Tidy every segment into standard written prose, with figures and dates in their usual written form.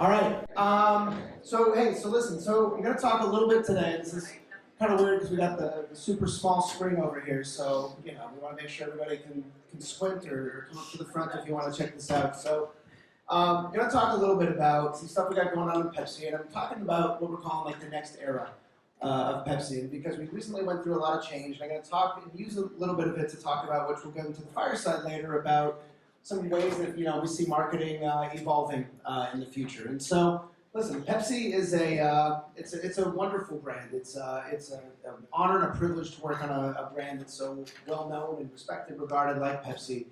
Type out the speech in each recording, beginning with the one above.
All right. So listen. So we're going to talk a little bit today. This is kind of weird because we got the super small screen over here. So we want to make sure everybody can squint or come up to the front if you want to check this out. So I'm going to talk a little bit about some stuff we got going on in Pepsi, and I'm talking about what we're calling like the next era of Pepsi, and because we recently went through a lot of change. And I'm going to talk and use a little bit of it to talk about, which we'll get into the fireside later, about some ways that we see marketing evolving in the future. And so, listen, Pepsi is it's a wonderful brand. It's an honor and a privilege to work on a brand that's so well known and respected, regarded like Pepsi.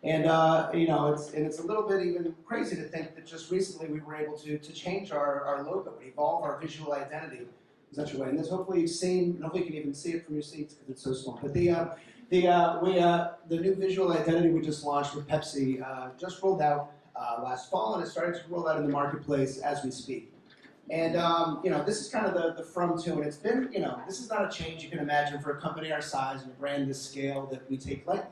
And it's a little bit even crazy to think that just recently we were able to change our logo and evolve our visual identity in such a way. And this, hopefully you've seen, and hopefully you can even see it from your seats because it's so small. But the new visual identity we just launched with Pepsi just rolled out last fall, and it started to roll out in the marketplace as we speak. And this is kind of the from to, and it's been, this is not a change you can imagine for a company our size and a brand this scale that we take lightly.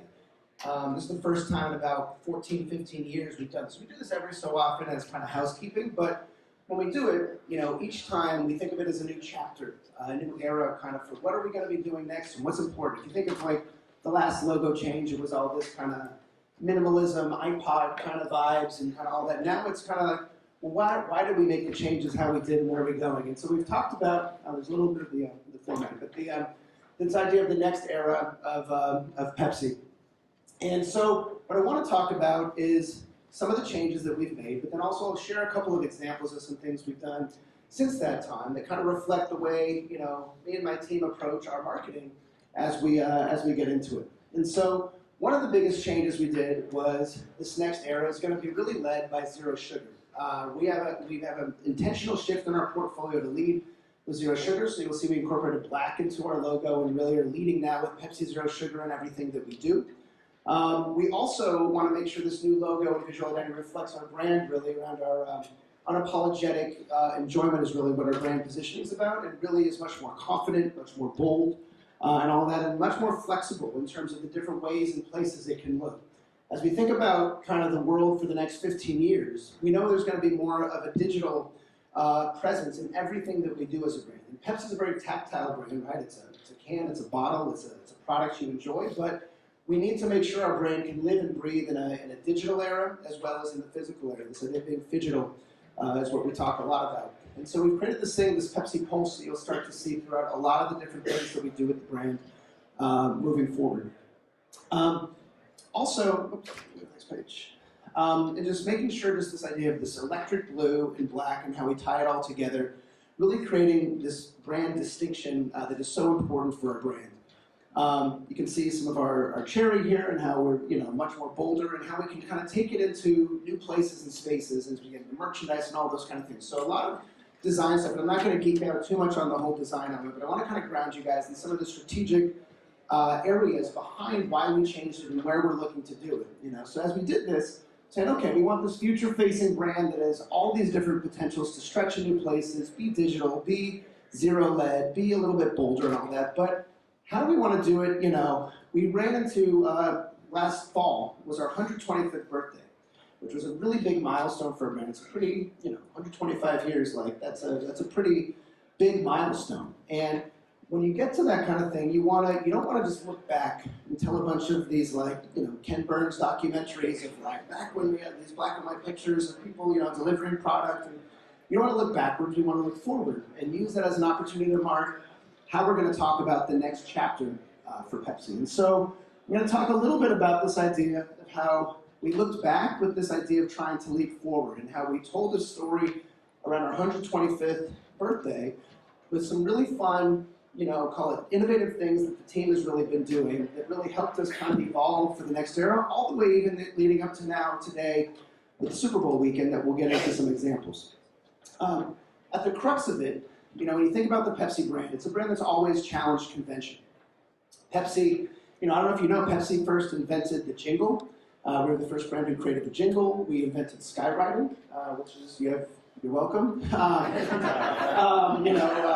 This is the first time in about 14, 15 years we've done this. We do this every so often as kind of housekeeping, but when we do it, each time we think of it as a new chapter, a new era, kind of for what are we going to be doing next and what's important. If you think of like the last logo change, it was all this kind of minimalism, iPod kind of vibes and kind of all that. Now it's kind of like, well, why did we make the changes how we did and where are we going? And so we've talked about, there's a little bit of the format, but this idea of the next era of Pepsi. And so what I want to talk about is some of the changes that we've made, but then also I'll share a couple of examples of some things we've done since that time that kind of reflect the way, me and my team approach our marketing as we get into it. And so one of the biggest changes we did was this next era is going to be really led by zero sugar. We have an intentional shift in our portfolio to lead with zero sugar. So you'll see we incorporated black into our logo and really are leading now with Pepsi Zero Sugar in everything that we do. We also want to make sure this new logo and visual identity reflects our brand really around our unapologetic enjoyment is really what our brand positioning is about, and really is much more confident, much more bold, and all that, and much more flexible in terms of the different ways and places it can look. As we think about kind of the world for the next 15 years, we know there's going to be more of a digital presence in everything that we do as a brand. And Pepsi's a very tactile brand, right? It's a can, it's a bottle, it's a product you enjoy, but we need to make sure our brand can live and breathe in a digital era as well as in the physical era. This idea of being phygital is what we talk a lot about. And so we've created this Pepsi Pulse that you'll start to see throughout a lot of the different things that we do with the brand moving forward. Also, next page. And just making sure just this idea of this electric blue and black and how we tie it all together, really creating this brand distinction that is so important for our brand. You can see some of our cherry here and how we're much more bolder and how we can kind of take it into new places and spaces as we get into merchandise and all those kind of things. So a lot of design stuff, and I'm not going to geek out too much on the whole design of it, but I want to kind of ground you guys in some of the strategic areas behind why we changed it and where we're looking to do it. So as we did this, saying, okay, we want this future-facing brand that has all these different potentials to stretch in new places, be digital, be zero-led, be a little bit bolder and all that, but how do we want to do it? We ran into, last fall, was our 125th birthday, which was a really big milestone for a brand. It's a pretty, 125 years, like, that's a pretty big milestone. And when you get to that kind of thing, you don't want to just look back and tell a bunch of these, Ken Burns documentaries of, back when we had these black and white pictures of people, delivering product. And you don't want to look backwards, you want to look forward and use that as an opportunity to mark how we're going to talk about the next chapter for Pepsi. And so I'm going to talk a little bit about this idea of how we looked back with this idea of trying to leap forward and how we told a story around our 125th birthday with some really fun, call it innovative things that the team has really been doing that really helped us kind of evolve for the next era, all the way even leading up to now, today, with the Super Bowl weekend that we'll get into some examples. At the crux of it, when you think about the Pepsi brand, it's a brand that's always challenged convention. Pepsi, I don't know if you know, Pepsi first invented the jingle. We were the first brand who created the jingle. We invented skywriting, which is, you're welcome.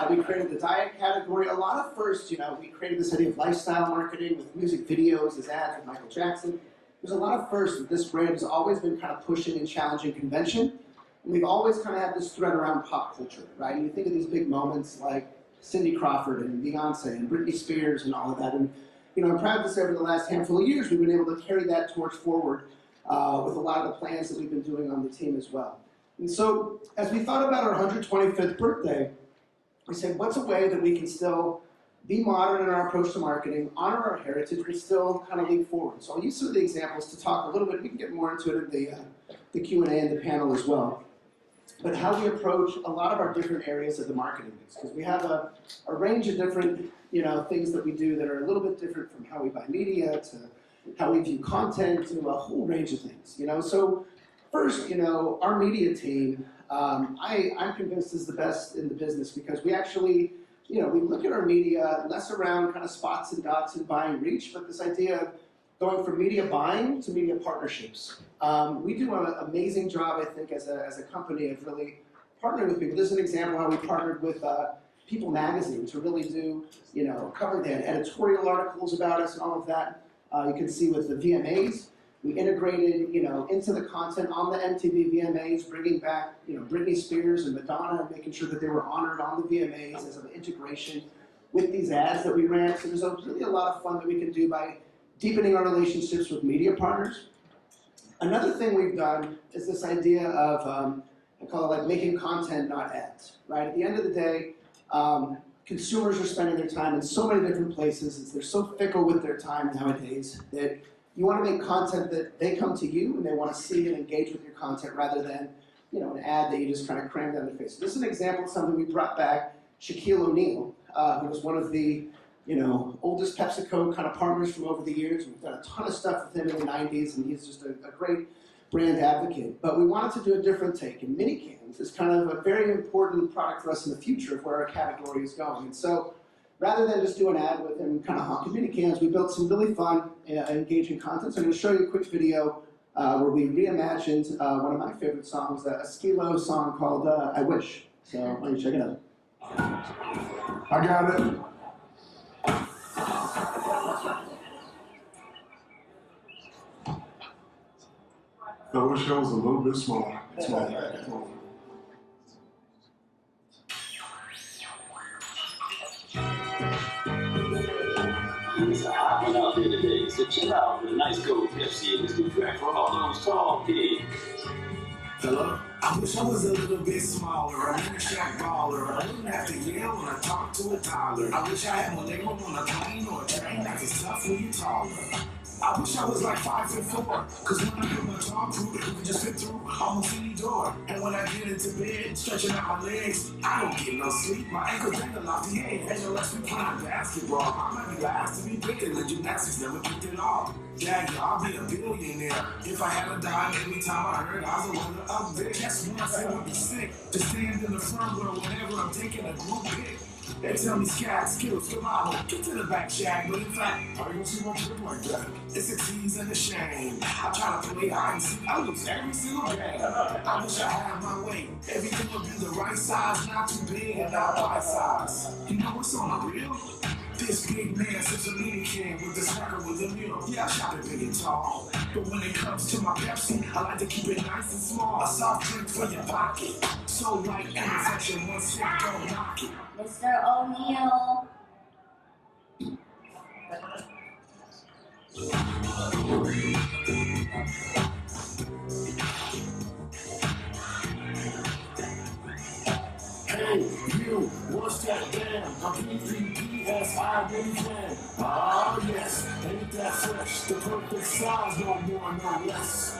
We created the diet category. A lot of firsts, we created this idea of lifestyle marketing with music videos as ads with Michael Jackson. There's a lot of firsts that this brand has always been kind of pushing and challenging convention. And we've always kind of had this thread around pop culture, right? And you think of these big moments like Cindy Crawford and Beyonce and Britney Spears and all of that. And I'm proud to say over the last handful of years, we've been able to carry that torch forward with a lot of the plans that we've been doing on the team as well. And so as we thought about our 125th birthday, we said, what's a way that we can still be modern in our approach to marketing, honor our heritage, but still kind of leap forward. So I'll use some of the examples to talk a little bit. We can get more into it in the Q&A and the panel as well. But how we approach a lot of our different areas of the marketing mix, because we have a range of different things that we do that are a little bit different from how we buy media to how we view content to a whole range of things. So first, our media team, I'm convinced is the best in the business because we actually, we look at our media less around kind of spots and dots and buying reach, but this idea of going from media buying to media partnerships. We do an amazing job, I think, as a company of really partnering with people. This is an example of how we partnered with People Magazine to really do, cover their editorial articles about us and all of that. You can see with the VMAs, we integrated, into the content on the MTV VMAs, bringing back, Britney Spears and Madonna and making sure that they were honored on the VMAs as an integration with these ads that we ran. So there's really a lot of fun that we can do by deepening our relationships with media partners. Another thing we've done is this idea of, I call it like making content, not ads, right? At the end of the day, consumers are spending their time in so many different places. They're so fickle with their time nowadays that you want to make content that they come to you and they want to see and engage with your content rather than, an ad that you just kind of cram down their face. So this is an example of something we brought back. Shaquille O'Neal, who was one of the oldest PepsiCo kind of partners from over the years. We've done a ton of stuff with him in the 90s, and he's just a great brand advocate. But we wanted to do a different take, and mini cans is kind of a very important product for us in the future of where our category is going. And so rather than just do an ad with him kind of honking mini cans, we built some really fun, engaging content. So I'm going to show you a quick video where we reimagined one of my favorite songs, a Skilo song called I Wish. So why don't you check it out. I got it. I wish I was a little bit smaller. It's a hot one out there today, so chill out with a nice cold Pepsi in this new track for all those tall kids. Hello? I wish I was a little bit smaller, a mini shack baller. I wouldn't have to yell when I talk to a toddler. I wish I had more leg room on a plane or a train that's as tough when you taller. I wish I was like 5'4", cause when I put my jaw through, it could just fit through almost any door. And when I get into bed, stretching out my legs, I don't get no sleep. My ankles dangle off the head, and unless we playing basketball, I might be last to be picked, the gymnastics never picked it off. Dad, I'll be a billionaire if I had a dime every time I heard I was a winner up there. Guess what? I said I'd be sick to stand in the front row whenever I'm taking a group pic. They tell me scat, skills, come on, get to the back, Shaq. But in fact, How you gonna see my trip like that? it's a tease and a shame. I try to play hide and seek, I lose every single game. I wish I had my way. Everything would be the right size, not too big and not my size. You know what's on the real? This big man sits a mini can with the snacker with a meal. Yeah, I shop it big and tall. But when it comes to my Pepsi, I like to keep it nice and small. A soft drink for your pocket. So light and reflection, one sip, don't knock it. Mr. O'Neal. Hey, you, what's that damn? I'm PPPS, I really can. Ah, yes, ain't that fresh? The perfect size, no more, no less.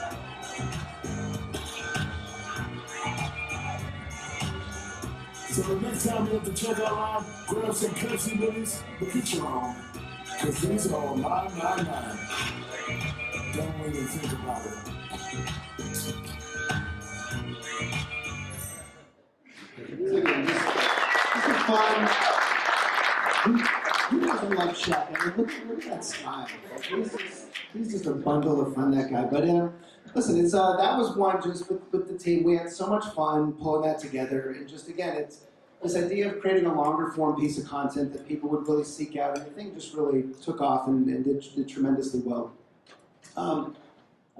So the next time you have to check out line, grab some Pepsi minis, but get your own. Cause these are all mine. Don't even think about it. This is fun. Who doesn't like Shaq? I mean, look at that smile. He's just a bundle of fun, that guy. But listen, it's that was one just with the team. We had so much fun pulling that together, and just again, it's this idea of creating a longer form piece of content that people would really seek out, and the thing just really took off and did tremendously well.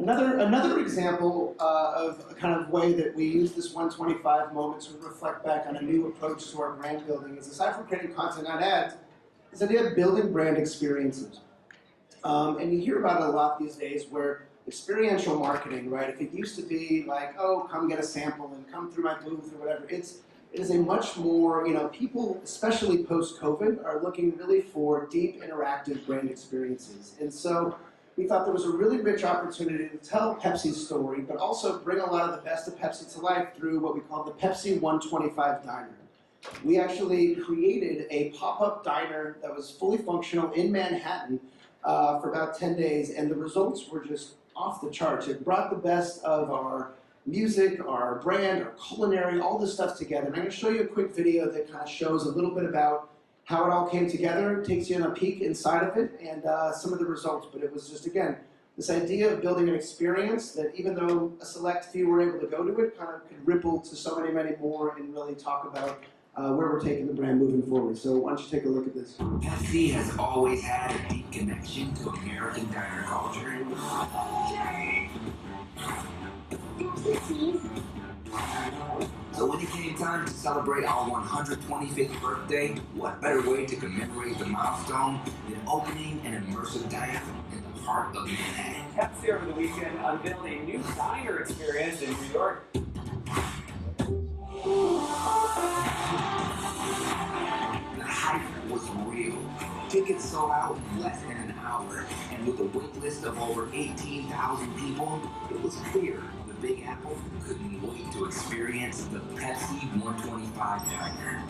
Another example of a kind of way that we use this 125 moment to reflect back on a new approach to our brand building is, aside from creating content on ads, this idea of building brand experiences. And you hear about it a lot these days, where experiential marketing, right? If it used to be like, oh, come get a sample and come through my booth or whatever, it is a much more, people, especially post-COVID, are looking really for deep, interactive brand experiences. And so we thought there was a really rich opportunity to tell Pepsi's story, but also bring a lot of the best of Pepsi to life through what we call the Pepsi 125 Diner. We actually created a pop-up diner that was fully functional in Manhattan for about 10 days, and the results were just off the charts. It brought the best of our music, our brand, our culinary, all this stuff together. And I'm going to show you a quick video that kind of shows a little bit about how it all came together, takes you on a peek inside of it, and some of the results. But it was just, again, this idea of building an experience that, even though a select few were able to go to it, kind of could ripple to so many, many more and really talk about where we're taking the brand moving forward. So why don't you take a look at this. Pepsi has always had a deep connection to American diner culture. So when it came time to celebrate our 125th birthday, what better way to commemorate the milestone than opening an immersive diner in the heart of Manhattan? Pepsi over the weekend unveiled a new diner experience in New York. The hype was real. Tickets sold out in less than an hour, and with a wait list of over 18,000 people, it was clear the Big Apple couldn't wait to experience the Pepsi 125 Diner.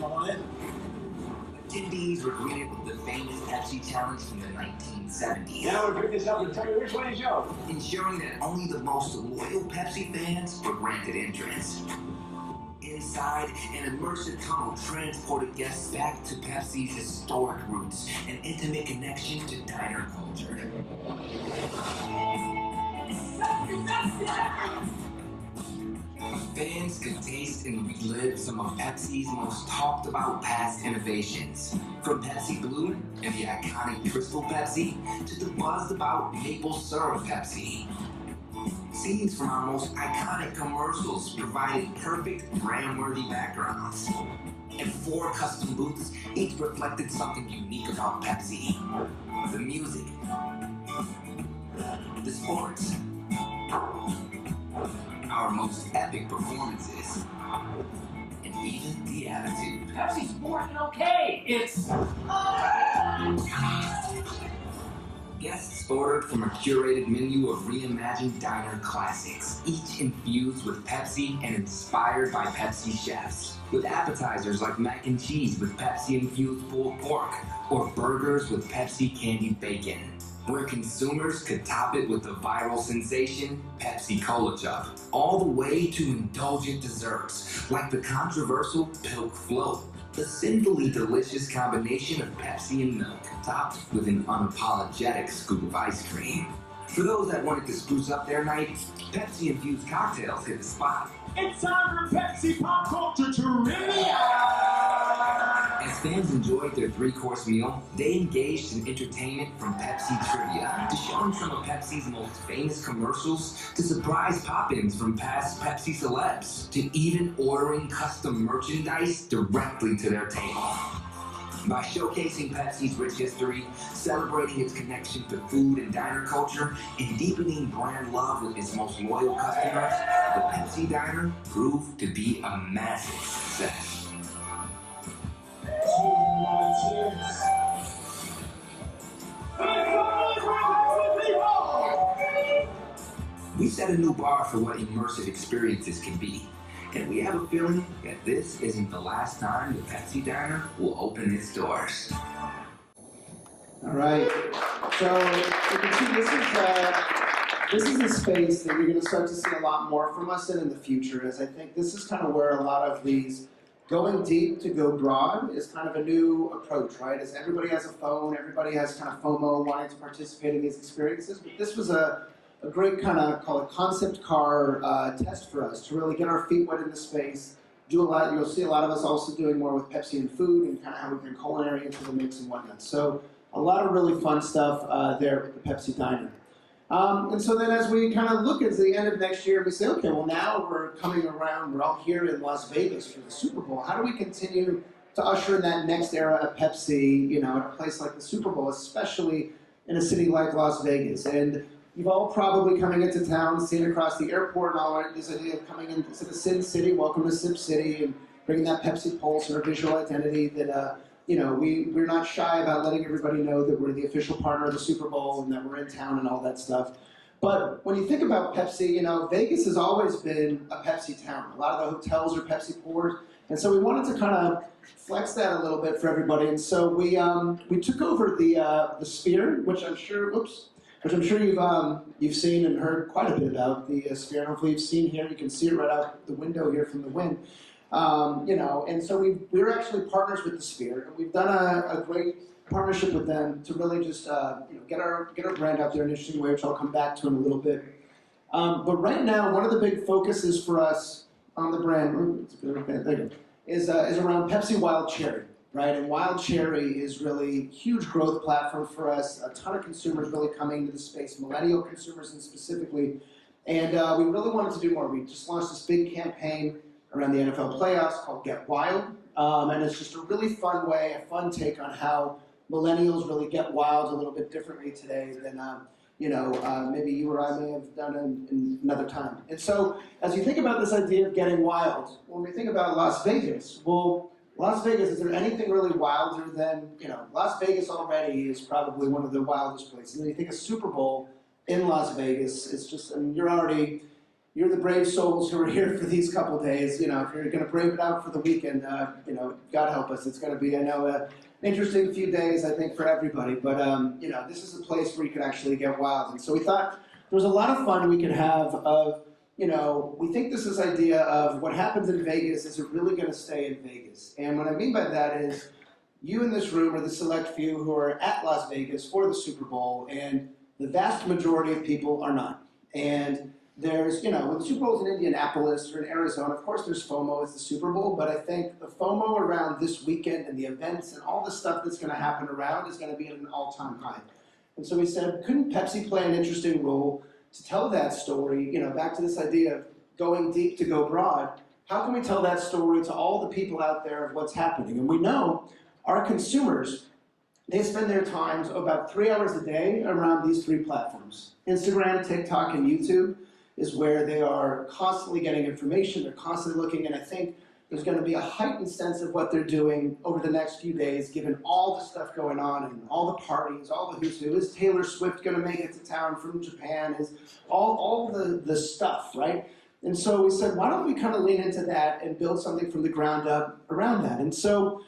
Attendees were greeted with the famous Pepsi challenge from the 1970s. Now we'll pick this up and tell you which way to go. Ensuring that only the most loyal Pepsi fans were granted entrance. Inside, an immersive tunnel transported guests back to Pepsi's historic roots and intimate connection to diner culture. Fans could taste and relive some of Pepsi's most talked about past innovations. From Pepsi Blue and the iconic Crystal Pepsi to the buzzed about maple syrup Pepsi. Scenes from our most iconic commercials provided perfect brand-worthy backgrounds. And 4 custom booths each reflected something unique about Pepsi. The music, the sports, our most epic performances, and even the attitude. Pepsi's working okay. It's Guests ordered from a curated menu of reimagined diner classics, each infused with Pepsi and inspired by Pepsi chefs. With appetizers like mac and cheese with Pepsi-infused pulled pork, or burgers with Pepsi candied bacon. Where consumers could top it with the viral sensation, Pepsi Cola Chub. All the way to indulgent desserts, like the controversial Pilk Float. The sinfully delicious combination of Pepsi and milk, topped with an unapologetic scoop of ice cream. For those that wanted to spruce up their night, Pepsi-infused cocktails hit the spot. It's time for Pepsi pop culture trivia. As fans enjoyed their 3-course meal, they engaged in entertainment from Pepsi trivia, to showing some of Pepsi's most famous commercials, to surprise pop-ins from past Pepsi celebs, to even ordering custom merchandise directly to their table. By showcasing Pepsi's rich history, celebrating its connection to food and diner culture, and deepening brand love with its most loyal customers, the Pepsi Diner proved to be a massive success. We set a new bar for what immersive experiences can be, and we have a feeling that this isn't the last time the Pepsi Diner will open its doors. All right. So you can see this is a space that you're going to start to see a lot more from us in the future, as I think this is kind of where a lot of these going deep to go broad is kind of a new approach, right? As everybody has a phone, everybody has kind of FOMO wanting to participate in these experiences, but this was a great kind of, call it concept car test for us to really get our feet wet in the space, do a lot. You'll see a lot of us also doing more with Pepsi and food and kind of how we bring culinary into the mix and whatnot. So a lot of really fun stuff there with the Pepsi Diner. And so then as we kind of look at the end of next year, we say, okay, well now we're coming around, we're all here in Las Vegas for the Super Bowl. How do we continue to usher in that next era of Pepsi, you know, at a place like the Super Bowl, especially in a city like Las Vegas? And you've all probably coming into town, seen across the airport and all that, this idea of coming into the Sin City, welcome to Sip City, and bringing that Pepsi pulse or visual identity that, you know, we're not shy about letting everybody know that we're the official partner of the Super Bowl and that we're in town and all that stuff. But when you think about Pepsi, you know, Vegas has always been a Pepsi town. A lot of the hotels are Pepsi pours. And so we wanted to kind of flex that a little bit for everybody. And so we took over the Sphere, which I'm sure, you've seen and heard quite a bit about the Sphere. Hopefully you've seen here. You can see it right out the window here from the Wynn. You know, and so we're actually partners with the Sphere, and we've done a great partnership with them to really just you know, get our brand out there in an interesting way, which I'll come back to in a little bit. But right now, one of the big focuses for us on the brand is around Pepsi Wild Cherry, right? And Wild Cherry is really a huge growth platform for us. A ton of consumers really coming into the space, millennial consumers and specifically. And we really wanted to do more. We just launched this big campaign around the NFL playoffs called Get Wild. And it's just a really fun way, a fun take on how millennials really get wild a little bit differently today than you know, maybe you or I may have done in another time. And so as you think about this idea of getting wild, when we think about Las Vegas, well, Las Vegas, is there anything really wilder than, you know, Las Vegas already is probably one of the wildest places. And then you think of Super Bowl in Las Vegas, it's just, I mean, you're the brave souls who are here for these couple days. You know, if you're going to brave it out for the weekend, you know, God help us. It's going to be, I know, an interesting few days, I think, for everybody. But, you know, this is a place where you can actually get wild. And so we thought there was a lot of fun we could have of, you know, we think this idea of what happens in Vegas, is it really going to stay in Vegas? And what I mean by that is you in this room are the select few who are at Las Vegas for the Super Bowl, and the vast majority of people are not. And there's, you know, when the Super Bowl's in Indianapolis or in Arizona, of course there's FOMO, it's the Super Bowl, but I think the FOMO around this weekend and the events and all the stuff that's going to happen around is going to be at an all-time high. And so we said, couldn't Pepsi play an interesting role to tell that story, you know, back to this idea of going deep to go broad? How can we tell that story to all the people out there of what's happening? And we know our consumers, they spend their time about 3 hours a day around these three platforms. Instagram, TikTok, and YouTube is where they are constantly getting information, they're constantly looking, and I think there's going to be a heightened sense of what they're doing over the next few days, given all the stuff going on and all the parties, all the who's who. Is Taylor Swift going to make it to town from Japan? Is all the stuff, right? And so we said, why don't we kind of lean into that and build something from the ground up around that? And so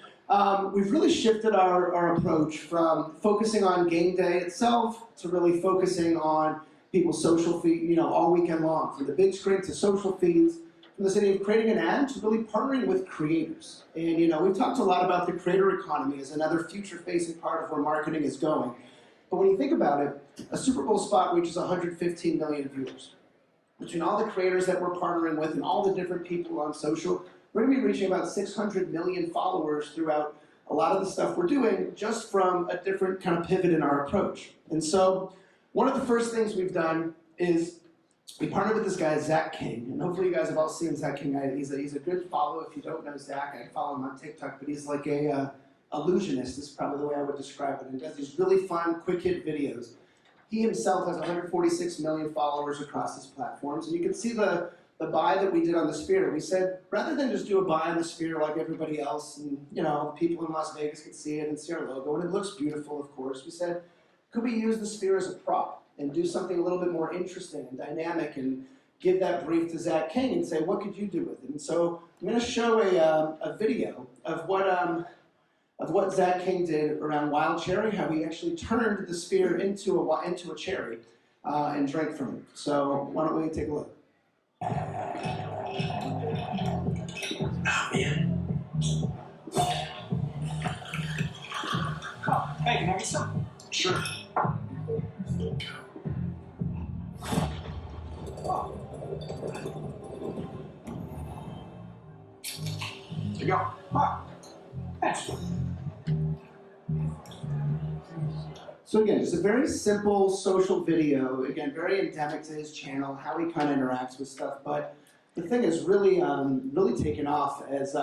we've really shifted our approach from focusing on game day itself to really focusing on people's social feed, you know, all weekend long, from the big screen to social feeds, from this idea of creating an ad to really partnering with creators. And, you know, we've talked a lot about the creator economy as another future-facing part of where marketing is going. But when you think about it, a Super Bowl spot reaches 115 million viewers. Between all the creators that we're partnering with and all the different people on social, we're going to be reaching about 600 million followers throughout a lot of the stuff we're doing, just from a different kind of pivot in our approach. And so one of the first things we've done is we partnered with this guy, Zach King, and hopefully you guys have all seen Zach King. He's a good follow. If you don't know Zach, I follow him on TikTok, but he's like a illusionist, is probably the way I would describe it. And he does these really fun, quick hit videos. He himself has 146 million followers across his platforms, and you can see the buy that we did on the Sphere. We said, rather than just do a buy on the Sphere like everybody else, and, you know, people in Las Vegas could see it and see our logo, and it looks beautiful, of course, we said, could we use the Sphere as a prop and do something a little bit more interesting and dynamic and give that brief to Zach King and say, what could you do with it? And so I'm going to show a video of what Zach King did around Wild Cherry, how he actually turned the Sphere into a cherry and drank from it. So why don't we take a look? Oh, man. Oh, hey, can I get some? Sure. Oh. Here you go. Oh. Thanks. So again, just a very simple social video, again, very endemic to his channel, how he kind of interacts with stuff. But the thing is really, really taken off as,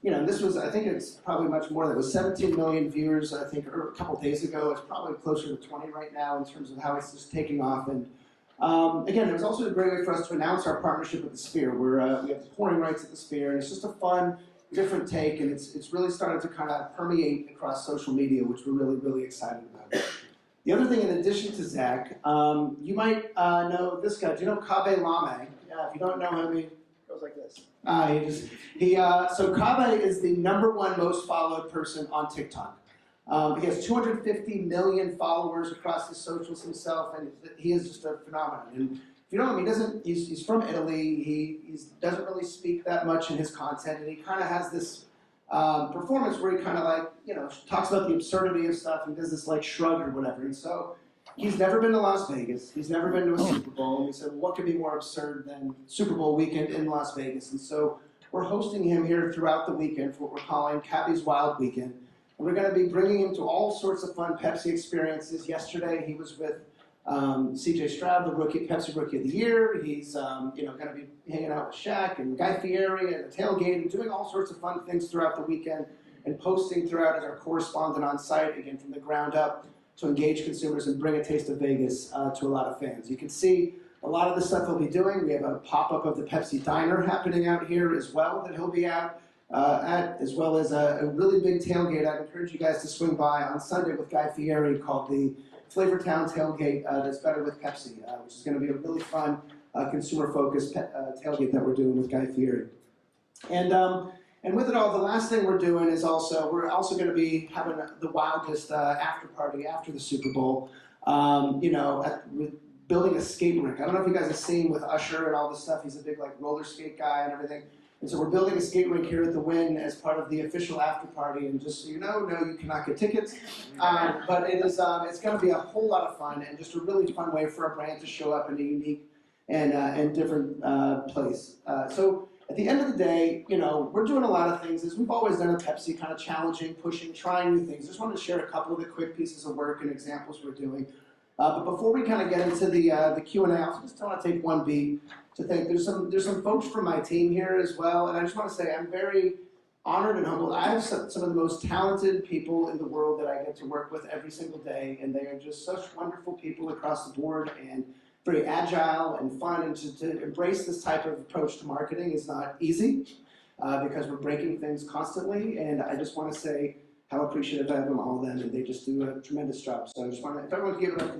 you know, this was, I think it's probably much more, that was 17 million viewers, I think, a couple days ago. It's probably closer to 20 right now in terms of how it's just taking off. And again, it was also a great way for us to announce our partnership with the Sphere. We have the pouring rights at the Sphere, and it's just a fun, different take, and it's really started to kind of permeate across social media, which we're really, really excited about. The other thing, in addition to Zach, you might know this guy. Do you know Kabe Lame? If you don't know him, he goes like this. So Kabe is the #1 most followed person on TikTok. He has 250 million followers across his socials himself, and he is just a phenomenon. And if you know him, he's from Italy. He doesn't really speak that much in his content, and he kind of has this performance where he kind of like, you know, talks about the absurdity of stuff and does this like shrug or whatever. And so he's never been to Las Vegas. He's never been to a Super Bowl. And we said, well, what could be more absurd than Super Bowl weekend in Las Vegas? And so we're hosting him here throughout the weekend for what we're calling Cabby's Wild Weekend. And we're going to be bringing him to all sorts of fun Pepsi experiences. Yesterday he was with C.J. Stroud, the Pepsi Rookie of the Year. He's you know, going to be hanging out with Shaq and Guy Fieri and the tailgate and doing all sorts of fun things throughout the weekend and posting throughout as our correspondent on site, again, from the ground up to engage consumers and bring a taste of Vegas to a lot of fans. You can see a lot of the stuff he'll be doing. We have a pop-up of the Pepsi Diner happening out here as well that he'll be out at, as well as a really big tailgate. I'd encourage you guys to swing by on Sunday with Guy Fieri called the Flavortown Tailgate That's Better with Pepsi, which is going to be a really fun, consumer-focused tailgate that we're doing with Guy Fieri. And with it all, the last thing we're doing is we're also going to be having the wildest after party after the Super Bowl. You know, building a skate rink. I don't know if you guys have seen with Usher and all this stuff. He's a big like roller skate guy and everything. And so we're building a skate rink here at the Wynn as part of the official after party. And just so you know, no, you cannot get tickets. But it is, it's going to be a whole lot of fun and just a really fun way for a brand to show up in a unique and different place. So at the end of the day, you know, we're doing a lot of things. As we've always done at Pepsi, kind of challenging, pushing, trying new things. Just wanted to share a couple of the quick pieces of work and examples we're doing. But before we kind of get into the Q&A, I also just want to take one beat to think there's some folks from my team here as well, and I just want to say I'm very honored and humbled. I have some of the most talented people in the world that I get to work with every single day, and they are just such wonderful people across the board and very agile and fun. And to embrace this type of approach to marketing is not easy because we're breaking things constantly, and I just want to say how appreciative I am of all of them, and they just do a tremendous job. So I just want to, if everyone could give it up.